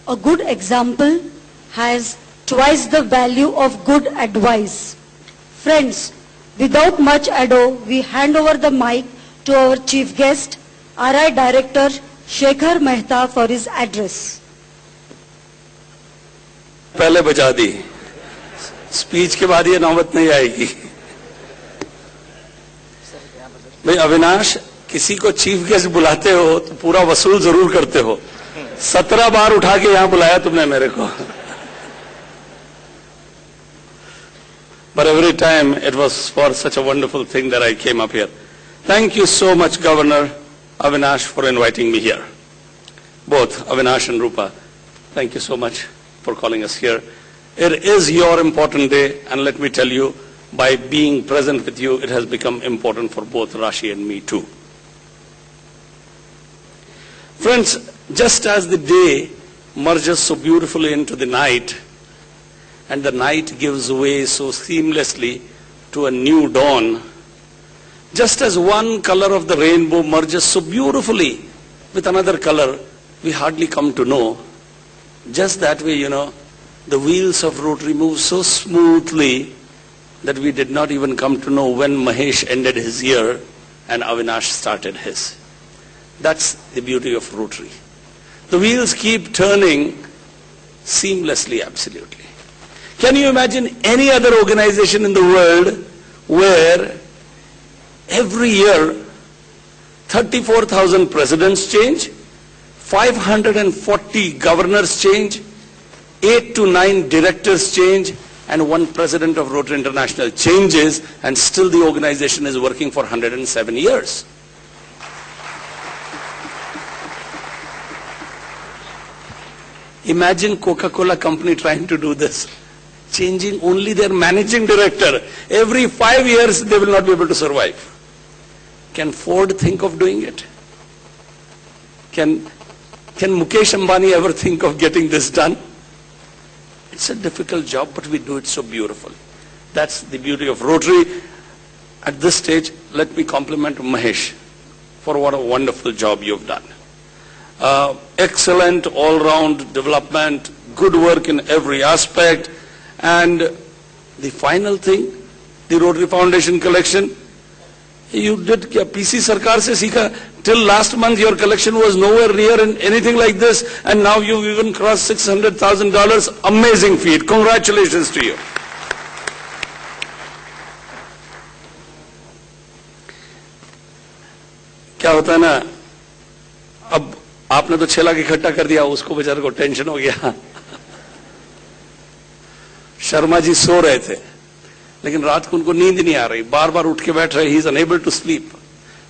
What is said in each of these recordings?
A good example has twice the value of good advice. Friends, without much ado, we hand over the mic to our chief guest, RI Director Shekhar Mehta for his address. पहले बजा दी, speech के बाद ये नौबत नहीं आएगी। भाई अविनाश, किसी को चीफ गेस्ट बुलाते हो तो पूरा वसूल जरूर करते हो। 17 बार उठा के यहां बुलाया तुमने मेरे को। But every time it was for such a wonderful thing that I came up here. Thank you so much, Governor Avinash, for inviting me here. Both Avinash and Rupa, thank you so much for calling us here. It is your important day, and let me tell you, by being present with you, it has become important for both Rashi and me too. Friends, just as the day merges so beautifully into the night, and the night gives way so seamlessly to a new dawn, just as one color of the rainbow merges so beautifully with another color we hardly come to know, just that way, the wheels of Rotary move so smoothly that we did not even come to know when Mahesh ended his year and Avinash started his. That's the beauty of Rotary. The wheels keep turning seamlessly, absolutely. Can you imagine any other organization in the world where every year 34,000 presidents change, 540 governors change, 8 to 9 directors change, and 1 president of Rotary International changes, and still the organization is working for 107 years? Imagine Coca-Cola company trying to do this, changing only their managing director. Every 5 years they will not be able to survive. Can Ford think of doing it? Can Mukesh Ambani ever think of getting this done? It's a difficult job, but we do it so beautiful. That's the beauty of Rotary. At this stage, let me compliment Mahesh for what a wonderful job you've done. Excellent all-round development, good work in every aspect, and the final thing, the Rotary Foundation collection, you did PC Sarkar se sikha. Till last month your collection was nowhere near anything like this, and now you've even crossed $600,000. Amazing feat. Congratulations to you. क्या होता है ना, अब आपने तो 6 लाख इकट्ठा कर दिया, उसको बेचारे को टेंशन हो गया। शर्मा जी सो रहे थे, लेकिन रात को उनको नींद नहीं आ रही, बार बार उठ के बैठ रहे, he is unable to sleep.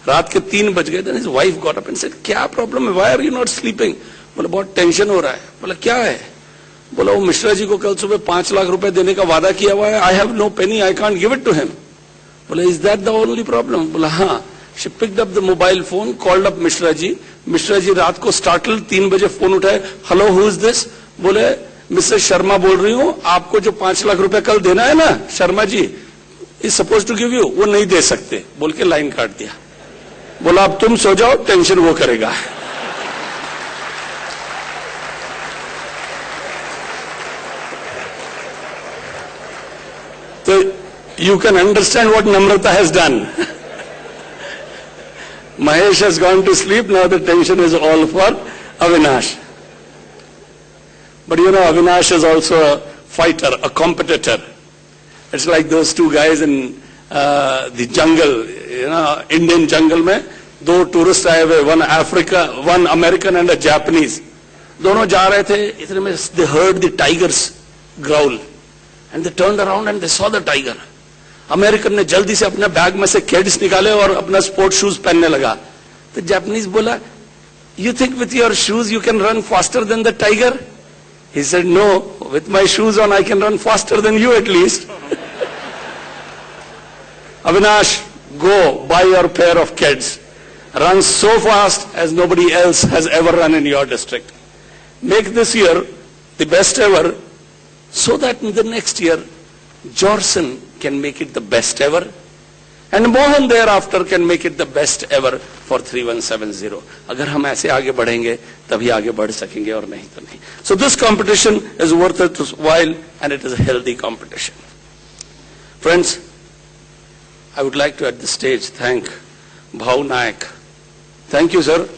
रात के 3 बज गए, then his wife got up and said, क्या प्रॉब्लम है, why are you not sleeping? बोला बहुत टेंशन हो रहा है। बोला क्या है? बोला वो मिश्रा जी को कल सुबह 5 लाख रुपए देने का वादा किया हुआ है, I have no penny, I can't give it to him. बोला is that the only problem? बोला हाँ। She picked up the mobile phone, called up Mishra ji. Mishra ji रात को स्टार्टल 3 बजे फोन उठाए, हेलो हु इज दिस? बोले मिसेस शर्मा बोल रही हूं, आपको जो 5 लाख रुपए कल देना है ना, Sharma ji is suppose to give you, वो नहीं दे सकते, बोल के लाइन काट दिया। बोला अब तुम सो जाओ, टेंशन वो करेगा। तो you can understand what Namrata has done. Mahesh has gone to sleep, now the tension is all for Avinash. But Avinash is also a fighter, a competitor. It's like those 2 guys in the jungle, Indian jungle में 2 tourists आए हुए, one American and a Japanese. दोनों जा रहे थे, इतने में they heard the tigers growl, and they turned around and they saw the tiger. American ने जल्दी से अपने बैग में से केड्स निकाले और अपना स्पोर्ट शूज पहनने लगा। तो जापानीज बोला, you think with your shoes you can run faster than the tiger? He said no, with my shoes on I can run faster than you at least. Avinash, go buy your pair of kids, run so fast as nobody else has ever run in your district. Make this year the best ever, so that in the next year Jorson can make it the best ever, And Mohan thereafter can make it the best ever for 3170. अगर हम ऐसे आगे बढ़ेंगे तभी आगे बढ़ सकेंगे और नहीं तो नहीं. So this competition is worth it while and it is a healthy competition. Friends, I would like to at this stage thank Bhau Nayak. Thank you sir.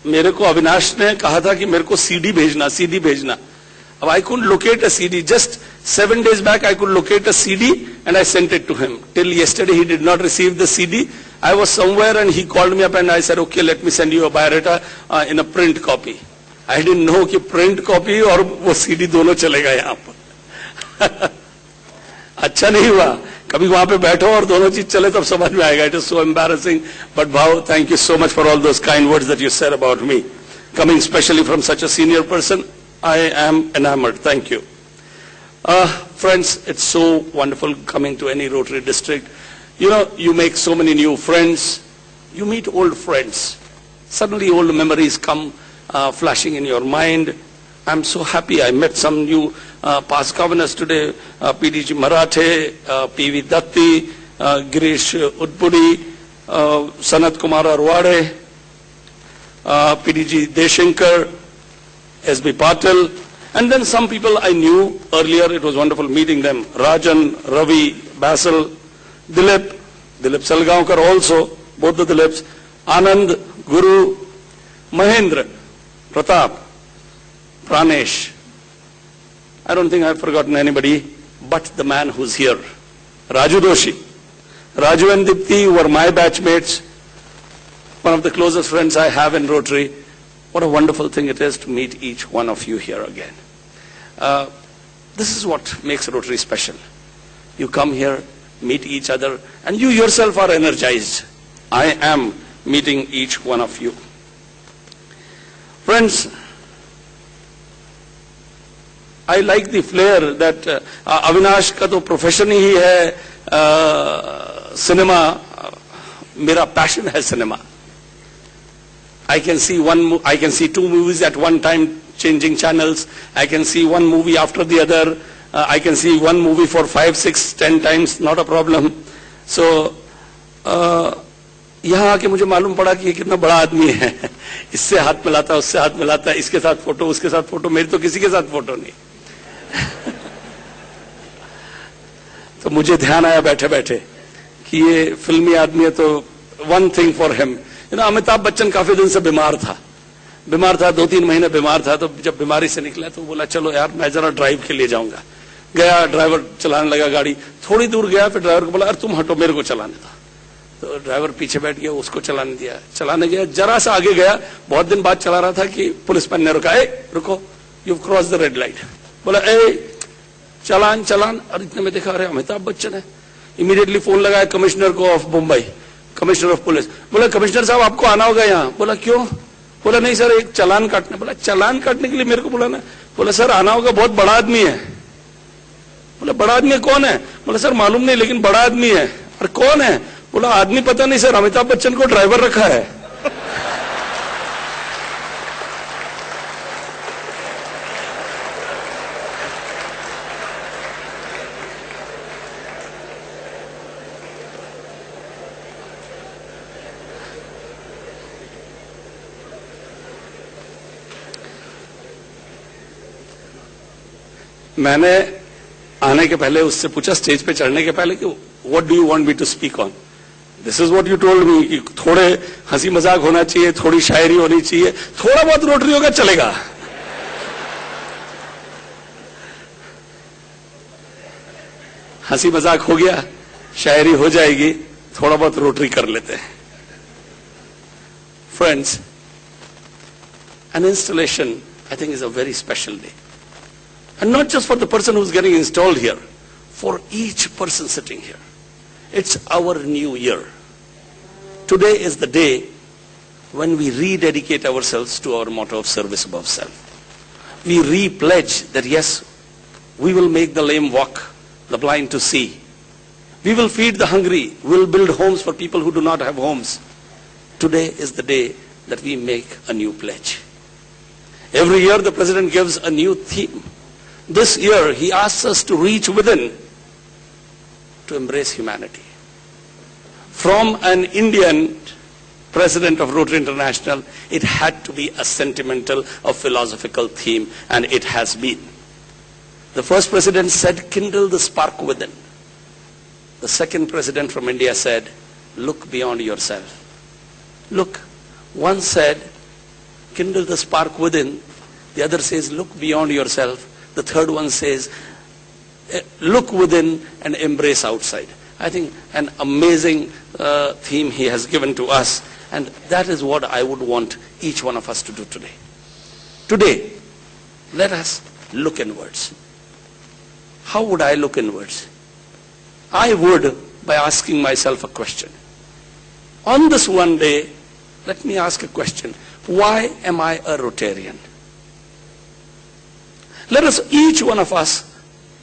मेरे को अविनाश ने कहा था कि मेरे को CD भेजना. I couldn't locate a CD. Just 7 days back, I could locate a CD and I sent it to him. Till yesterday, he did not receive the CD. I was somewhere and he called me up and I said, okay, let me send you a biodata in a print copy. I didn't know कि print copy और वो CD दोनों चलेगा यहाँ पर. अच्छा नहीं हुआ. कभी वहाँ पे बैठो और दोनों चीज चले तब समझ में आएगा. It is so embarrassing. But Bhau, thank you so much for all those kind words that you said about me. Coming specially from such a senior person, I am enamored. Thank you. Friends, it's so wonderful coming to any Rotary district. You know, you make so many new friends. You meet old friends. Suddenly old memories come flashing in your mind. I'm so happy. I met some new past governors today. PDG Marathe, PV Datti, Girish Udpudi, Sanat Kumar Arwade, PDG Deshankar, SB Patil, and then some people I knew earlier. It was wonderful meeting them. Rajan, Ravi, Basil, Dilip Salgaonkar also, both the Dilips, Anand, Guru, Mahendra, Pratap, Pranesh. I don't think I've forgotten anybody but the man who's here, Raju Doshi. Raju and Dipti were my batchmates, one of the closest friends I have in Rotary. What a wonderful thing it is to meet each one of you here again. This is what makes Rotary special. You come here, meet each other, and you yourself are energized. I am meeting each one of you. Friends, I like the flair that Avinash ka to profession hi hai cinema. Mera passion hai cinema. I can see two movies at one time, changing channels. I can see one movie after the other. I can see one movie for 5, 6, 10 times, not a problem. So, यहाँ आके मुझे मालूम पड़ा कि ये कितना बड़ा आदमी है. इससे हाथ मिलाता, उससे हाथ मिलाता, इसके साथ फोटो, उसके साथ फोटो. मेरी तो किसी के साथ फोटो नहीं. तो मुझे ध्यान आया बैठे बैठे कि ये फिल्मी आदमी है. तो one thing for him. Amitabh Bachchan काफी दिन से बीमार था 2-3 महीने बीमार था. तो जब बीमारी से निकला तो बोला चलो यार मैं जरा ड्राइव के लिए जाऊंगा. गया, ड्राइवर चलाने लगा गाड़ी. थोड़ी दूर गया, फिर ड्राइवर को बोला अरे तुम हटो, मेरे को चलाने दो. तो ड्राइवर पीछे बैठ गया, उसको चलाने दिया. चलाने गया, जरा सा आगे गया, बहुत दिन बाद चला रहा था कि पुलिस मैन ने रुका. रुको, you cross the red light. बोला चलान. और इतने में देखा अरे अमिताभ बच्चन है. इमीडिएटली फोन लगाया कमिश्नर को of Mumbai, commissioner of police. बोला कमिश्नर साहब आपको आना होगा यहाँ. बोला क्यों? बोला नहीं सर एक चालान काटना. बोला चालान काटने के लिए मेरे को बुलाना? बोला सर आना होगा, बहुत बड़ा आदमी है. बोला बड़ा आदमी कौन है? बोला सर मालूम नहीं लेकिन बड़ा आदमी है. और कौन है? बोला आदमी पता नहीं सर, अमिताभ बच्चन को ड्राइवर रखा है. मैंने आने के पहले उससे पूछा, स्टेज पे चढ़ने के पहले कि what do you want me to speak on. This is what you told me कि थोड़े हंसी मजाक होना चाहिए, थोड़ी शायरी होनी चाहिए, थोड़ा बहुत रोटरी होगा चलेगा. हंसी मजाक हो गया, शायरी हो जाएगी, थोड़ा बहुत रोटरी कर लेते हैं. Friends, an installation I think is a very special day. And not just for the person who's getting installed here, for each person sitting here. It's our new year. Today is the day when we rededicate ourselves to our motto of service above self. We re-pledge that yes, we will make the lame walk, the blind to see. We will feed the hungry. We will build homes for people who do not have homes. Today is the day that we make a new pledge. Every year the President gives a new theme. This year he asks us to reach within to embrace humanity. From an Indian president of Rotary International, it had to be a sentimental or philosophical theme, and it has been. The first president said, kindle the spark within. The second president from India said, look beyond yourself. Look, one said, kindle the spark within. The other says, look beyond yourself. The third one says, look within and embrace outside. I think an amazing theme he has given to us, and that is what I would want each one of us to do today. Today, let us look inwards. How would I look inwards? I would by asking myself a question. On this one day, let me ask a question. Why am I a Rotarian? Let us, each one of us,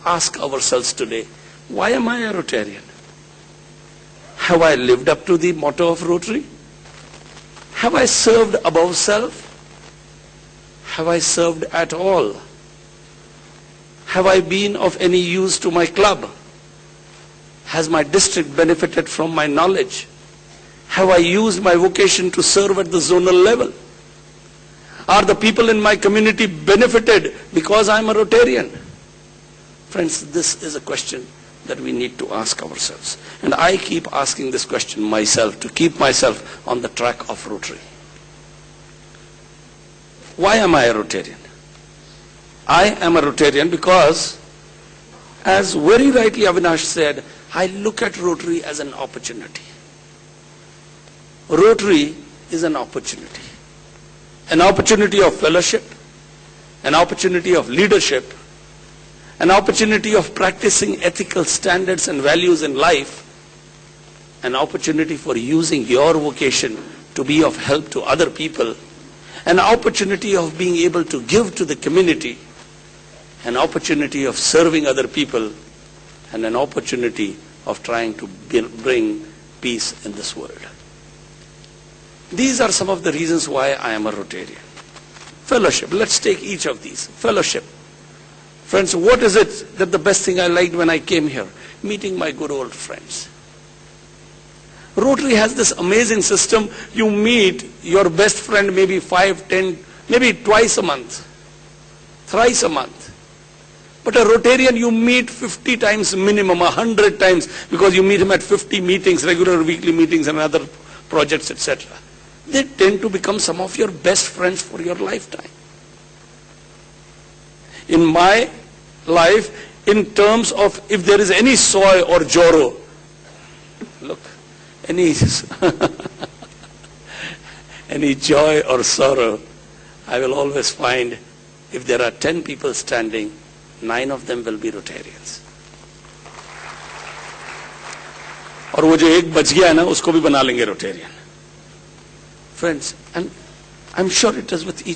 ask ourselves today, why am I a Rotarian? Have I lived up to the motto of Rotary? Have I served above self? Have I served at all? Have I been of any use to my club? Has my district benefited from my knowledge? Have I used my vocation to serve at the zonal level? Are the people in my community benefited because I am a Rotarian? Friends, this is a question that we need to ask ourselves. And I keep asking this question myself to keep myself on the track of Rotary. Why am I a Rotarian? I am a Rotarian because, as very rightly Avinash said, I look at Rotary as an opportunity. Rotary is an opportunity. An opportunity of fellowship, an opportunity of leadership, an opportunity of practicing ethical standards and values in life, an opportunity for using your vocation to be of help to other people, an opportunity of being able to give to the community, an opportunity of serving other people, and an opportunity of trying to bring peace in this world. These are some of the reasons why I am a Rotarian. Fellowship, let's take each of these. Fellowship. Friends, what is it that the best thing I liked when I came here? Meeting my good old friends. Rotary has this amazing system. You meet your best friend maybe 5, 10, maybe twice a month, thrice a month. But a Rotarian you meet 50 times minimum, 100 times, because you meet him at 50 meetings, regular weekly meetings and other projects, etc. They tend to become some of your best friends for your lifetime. In my life, in terms of if there is any soy or joro, look, any joy or sorrow, I will always find if there are 10 people standing, 9 of them will be Rotarians. और वो जो एक बच गया है ना, उसको भी बना लेंगे Rotarian. Friends, and I'm sure it is with each